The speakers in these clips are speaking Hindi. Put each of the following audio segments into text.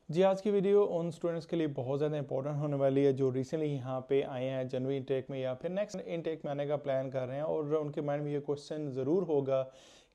जी, आज की वीडियो उन स्टूडेंट्स के लिए बहुत ज़्यादा इंपॉर्टेंट होने वाली है जो रिसेंटली यहाँ पे आए हैं जनवरी इनटेक में या फिर नेक्स्ट इनटेक में आने का प्लान कर रहे हैं और उनके माइंड में ये क्वेश्चन ज़रूर होगा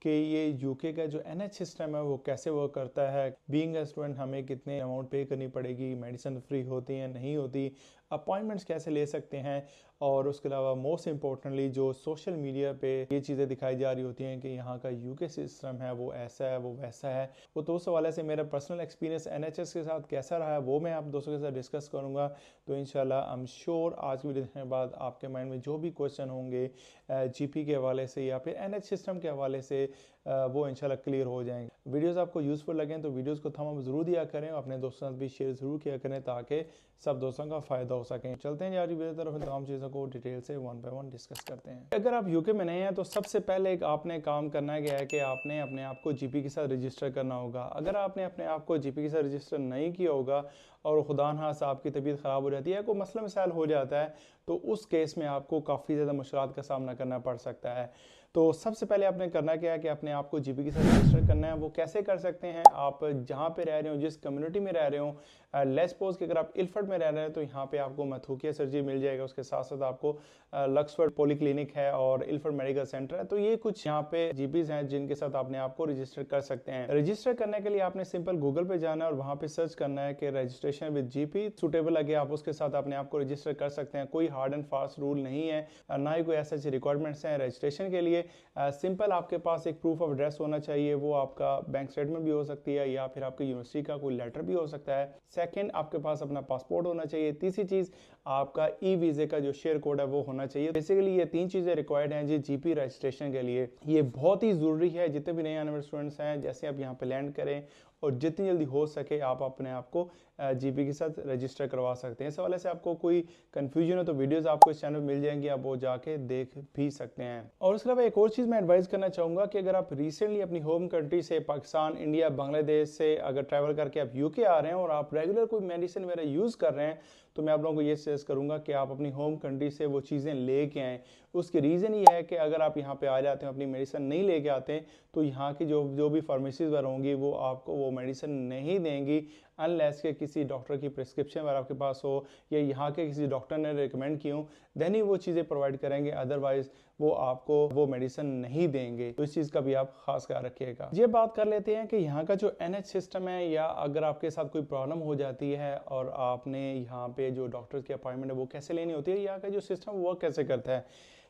कि ये यूके का जो एनएच सिस्टम है वो कैसे वर्क करता है। बीइंग अ स्टूडेंट हमें कितने अमाउंट पे करनी पड़ेगी, मेडिसिन फ्री होती हैं नहीं होती, अपॉइंटमेंट्स कैसे ले सकते हैं, और उसके अलावा मोस्ट इम्पोर्टेंटली जो सोशल मीडिया पे ये चीज़ें दिखाई जा रही होती हैं कि यहाँ का यूके सिस्टम है वो ऐसा है वो वैसा है। वो तो उस हवाले से मेरा पर्सनल एक्सपीरियंस एनएचएस के साथ कैसा रहा है वो मैं आप दोस्तों के साथ डिस्कस करूँगा। तो इंशाल्लाह आई एम श्योर आज की वीडियो देखने के बाद आपके माइंड में जो भी क्वेश्चन होंगे जीपी के हवाले से या फिर एनएच सिस्टम के हवाले से वो इंशाल्लाह क्लियर हो जाएंगे। वीडियोस आपको यूज़फुल लगें तो वीडियोस को थम अप ज़रूर दिया करें, अपने दोस्तों के साथ भी शेयर ज़रूर किया करें ताकि सब दोस्तों का फ़ायदा हो सके। चलते हैं यार वीडियो तरफ, तमाम चीज़ों को डिटेल से वन बाय वन डिस्कस करते हैं। अगर आप यूके में नए हैं तो सबसे पहले एक आपने काम करना है कि आपने अपने आप को जीपी के साथ रजिस्टर करना होगा। अगर आपने अपने आप को जीपी के साथ रजिस्टर नहीं किया होगा और खुदा न खास्ता आपकी तबीयत ख़राब हो जाती है, कोई मसला मसाइल हो जाता है, तो उस केस में आपको काफ़ी ज़्यादा मुश्किलात का सामना करना पड़ सकता है। तो सबसे पहले आपने करना क्या है कि अपने आप को जीपी के साथ रजिस्टर करना है। वो कैसे कर सकते हैं, आप जहाँ पे रह रहे हो, जिस कम्युनिटी में रह रहे हो, लेट्स सपोज कि अगर आप इल्फर्ड में रह रहे हैं तो यहाँ पे आपको मथुकिया सर्जरी मिल जाएगा। उसके साथ साथ आपको लक्सफर्ड पॉलीक्लिनिक है और इल्फर्ड मेडिकल सेंटर है। तो ये कुछ यहाँ पे जीपीज हैं जिनके साथ अपने आप को रजिस्टर कर सकते हैं। रजिस्टर करने के लिए आपने सिंपल गूगल पे जाना है और वहाँ पे सर्च करना है कि रजिस्ट्रेशन विद जीपी सुटेबल लगे, आप उसके साथ अपने आप को रजिस्टर कर सकते हैं। कोई हार्ड एंड फास्ट रूल नहीं है, ना ही कोई ऐसे रिक्वायरमेंट्स हैं रजिस्ट्रेशन के लिए। सिंपल आपके पास एक प्रूफ ऑफ एड्रेस होना चाहिए, वो आपका बैंक स्टेटमेंट भी हो सकती है या फिर आपकी यूनिवर्सिटी का कोई लेटर भी हो सकता है। सेकंड, आपके पास अपना पासपोर्ट होना चाहिए। तीसरी चीज़, आपका ई वीज़े का जो शेयर कोड है वो होना चाहिए। बेसिकली ये तीन चीज़ें रिक्वायर्ड हैं जी जीपी रजिस्ट्रेशन के लिए। ये बहुत ही ज़रूरी है जितने भी नए आने वाले स्टूडेंट्स हैं, जैसे आप यहाँ पे लैंड करें और जितनी जल्दी हो सके आप अपने आप को जीपी के साथ रजिस्टर करवा सकते हैं। इस हवाले से आपको कोई कन्फ्यूजन हो तो वीडियोस आपको इस चैनल पर मिल जाएंगी, आप वो जाके देख भी सकते हैं। और उसके अलावा एक और चीज़ मैं एडवाइस करना चाहूँगा कि अगर आप रिसेंटली अपनी होम कंट्री से पाकिस्तान, इंडिया, बांग्लादेश से अगर ट्रैवल करके आप यूके आ रहे हैं और आप रेगुलर कोई मेडिसिन वगैरह यूज़ कर रहे हैं, तो मैं आप लोगों को ये सजेस्ट करूंगा कि आप अपनी होम कंट्री से वो चीज़ें लेके आएँ। उसकी रीज़न ये है कि अगर आप यहाँ पे आ जाते हैं अपनी मेडिसिन नहीं लेके आते हैं तो यहाँ की जो भी फार्मेसीज वगैरह होंगी वो आपको वो मेडिसिन नहीं देंगी अनलेस के किसी डॉक्टर की प्रिस्क्रिप्शन वगैरह आपके पास हो या यहाँ के किसी डॉक्टर ने रिकमेंड की हो, देन ही वो चीज़ें प्रोवाइड करेंगे। अदरवाइज वो आपको वो मेडिसिन नहीं देंगे। तो इस चीज़ का भी आप खास ख्याल रखिएगा। ये बात कर लेते हैं कि यहाँ का जो एनएच सिस्टम है, या अगर आपके साथ कोई प्रॉब्लम हो जाती है और आपने यहाँ पे जो डॉक्टर की अपॉइंटमेंट है वो कैसे लेनी होती है, यहाँ का जो सिस्टम वर्क कैसे करता है।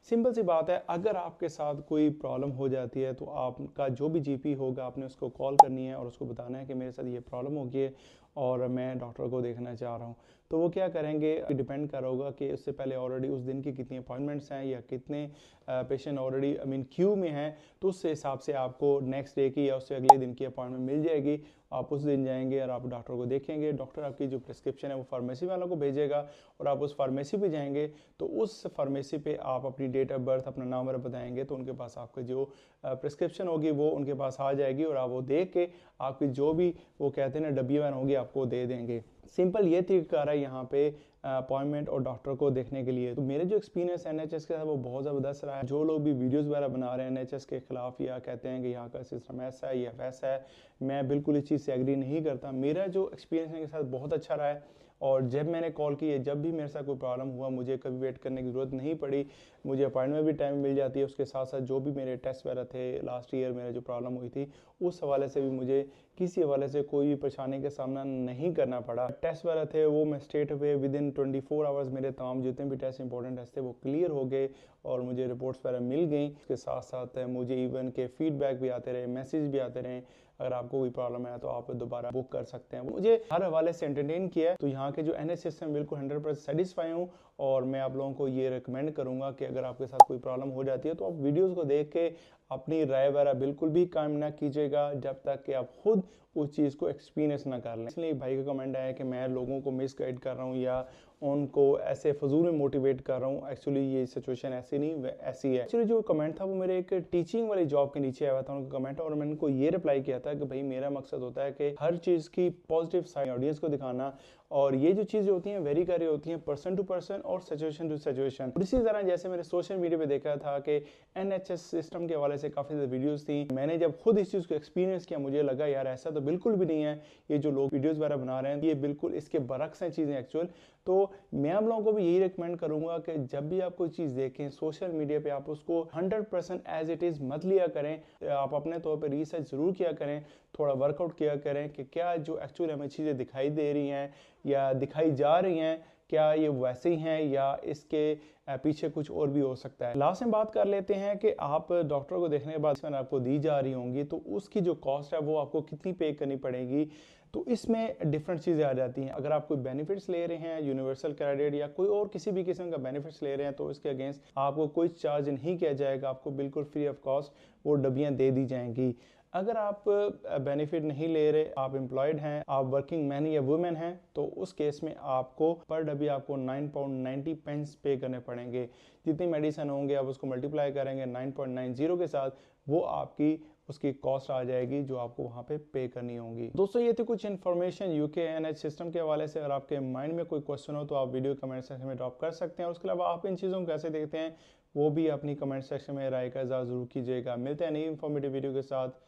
सिंपल सी बात है, अगर आपके साथ कोई प्रॉब्लम हो जाती है तो आपका जो भी जीपी होगा आपने उसको कॉल करनी है और उसको बताना है कि मेरे साथ ये प्रॉब्लम हो गई है और मैं डॉक्टर को देखना चाह रहा हूँ। तो वो क्या करेंगे, डिपेंड कर होगा कि उससे पहले ऑलरेडी उस दिन की कितनी अपॉइंटमेंट्स हैं या कितने पेशेंट ऑलरेडी क्यू में हैं, तो उस हिसाब से आपको नेक्स्ट डे की या उससे अगले दिन की अपॉइंटमेंट मिल जाएगी। आप उस दिन जाएंगे और आप डॉक्टर को देखेंगे, डॉक्टर आपकी जो प्रिस्क्रिप्शन है वो फार्मेसी वालों को भेजेगा और आप उस फार्मेसी पे जाएंगे तो उस फार्मेसी पे आप अपनी डेट ऑफ बर्थ, अपना नाम वगैरह बताएंगे तो उनके पास आपकी जो प्रिस्क्रिप्शन होगी वो उनके पास आ जाएगी और आप वो देख के आपकी जो भी वो कहते हैं ना WN होगी आपको दे देंगे। सिंपल ये तरीका है यहाँ पे अपॉइंटमेंट और डॉक्टर को देखने के लिए। तो मेरे जो एक्सपीरियंस एनएचएस के साथ वो बहुत ज़बरदस्त रहा है। जो लोग भी वीडियोस वगैरह बना रहे हैं एनएचएस के खिलाफ या कहते हैं कि यहाँ का सिस्टम ऐसा है या वैसा है, मैं बिल्कुल इस चीज़ से एग्री नहीं करता। मेरा जो एक्सपीरियंस इनके साथ बहुत अच्छा रहा है और जब मैंने कॉल की है, जब भी मेरे साथ कोई प्रॉब्लम हुआ, मुझे कभी वेट करने की ज़रूरत नहीं पड़ी। मुझे अपॉइंटमेंट भी टाइम मिल जाती है। उसके साथ साथ जो भी मेरे टेस्ट वगैरह थे लास्ट ईयर, मेरे जो प्रॉब्लम हुई थी उस हवाले से भी मुझे किसी हवाले से कोई भी परेशानी का सामना नहीं करना पड़ा। टेस्ट वगैरह थे वो मैं straight away with in 24 hours मेरे तमाम जितने भी टेस्ट इंपॉर्टेंट टेस्ट थे वो क्लियर हो गए और मुझे रिपोर्ट्स वगैरह मिल गई। उसके साथ साथ मुझे इवन के फीडबैक भी आते रहे, मैसेज भी आते रहे, अगर आपको कोई प्रॉब्लम है तो आप दोबारा बुक कर सकते हैं। मुझे हर हवाले से एंटरटेन किया है। तो यहाँ के जो एनएच सिस्टम बिल्कुल 100% सेटिस्फाई हूँ और मैं आप लोगों को ये रिकमेंड करूँगा कि अगर आपके साथ कोई प्रॉब्लम हो जाती है तो आप वीडियोस को देख के अपनी राय वगैरह बिल्कुल भी कायम ना कीजिएगा जब तक कि आप खुद उस चीज़ को एक्सपीरियंस ना कर लें। इसलिए भाई का कमेंट आया कि मैं लोगों को मिसगाइड कर रहा हूँ या उनको ऐसे फजूल में मोटिवेट कर रहा हूँ। एक्चुअली ये सिचुएशन ऐसी नहीं ऐसी है। एक्चुअली जो कमेंट था वो मेरे एक टीचिंग वाली जॉब के नीचे आया था उनका कमेंट, और मैंने उनको ये रिप्लाई किया था कि भाई मेरा मकसद होता है कि हर चीज़ की पॉजिटिव साइड ऑडियंस को दिखाना और ये जो चीज़ें होती हैं वेरी कर रही होती हैं पर्सन टू पर्सन और सिचुएशन टू सिचुएशन। इसी तरह जैसे मैंने सोशल मीडिया पे देखा था कि NHS सिस्टम के हवाले से काफ़ी ज़्यादा वीडियोस थी, मैंने जब खुद इस चीज़ को एक्सपीरियंस किया मुझे लगा यार ऐसा तो बिल्कुल भी नहीं है, ये जो लोग वीडियोस वगैरह बना रहे हैं ये बिल्कुल इसके बरक्स हैं चीज़ें एक्चुअल। तो मैं आप लोगों को भी यही रिकमेंड करूंगा कि जब भी आप कोई चीज़ देखें सोशल मीडिया पे आप उसको 100% एज इट इज़ मत लिया करें, आप अपने तौर पे रिसर्च ज़रूर किया करें, थोड़ा वर्कआउट किया करें कि क्या जो एक्चुअल हमें चीज़ें दिखाई दे रही हैं या दिखाई जा रही हैं क्या ये वैसे ही हैं या इसके पीछे कुछ और भी हो सकता है। लास्ट में बात कर लेते हैं कि आप डॉक्टर को देखने के बाद इसमें आपको दी जा रही होंगी तो उसकी जो कॉस्ट है वो आपको कितनी पे करनी पड़ेगी। तो इसमें डिफरेंट चीज़ें आ जाती हैं। अगर आप कोई बेनिफिट्स ले रहे हैं यूनिवर्सल क्रेडिट या कोई और किसी भी किस्म का बेनिफिट्स ले रहे हैं तो इसके अगेंस्ट आपको कोई चार्ज नहीं किया जाएगा, आपको बिल्कुल फ्री ऑफ कॉस्ट वो डब्बियाँ दे दी जाएंगी। अगर आप बेनिफिट नहीं ले रहे, आप एम्प्लॉयड हैं, आप वर्किंग मैन या वुमेन हैं, तो उस केस में आपको पर डब्बी आपको £9.90 पे करने पड़ेंगे। जितनी मेडिसिन होंगे आप उसको मल्टीप्लाई करेंगे 9.90 के साथ, वो आपकी उसकी कॉस्ट आ जाएगी जो आपको वहाँ पे करनी होगी। दोस्तों ये थी कुछ इन्फॉर्मेशन UK NH सिस्टम के हवाले से। अगर आपके माइंड में कोई क्वेश्चन हो तो आप वीडियो कमेंट सेक्शन में ड्रॉप कर सकते हैं। और उसके अलावा आप इन चीज़ों को कैसे देखते हैं वो भी अपनी कमेंट सेक्शन में राय का इज़हार ज़रूर कीजिएगा। मिलते हैं नई इन्फॉर्मेटिव वीडियो के साथ।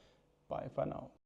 Bye for now.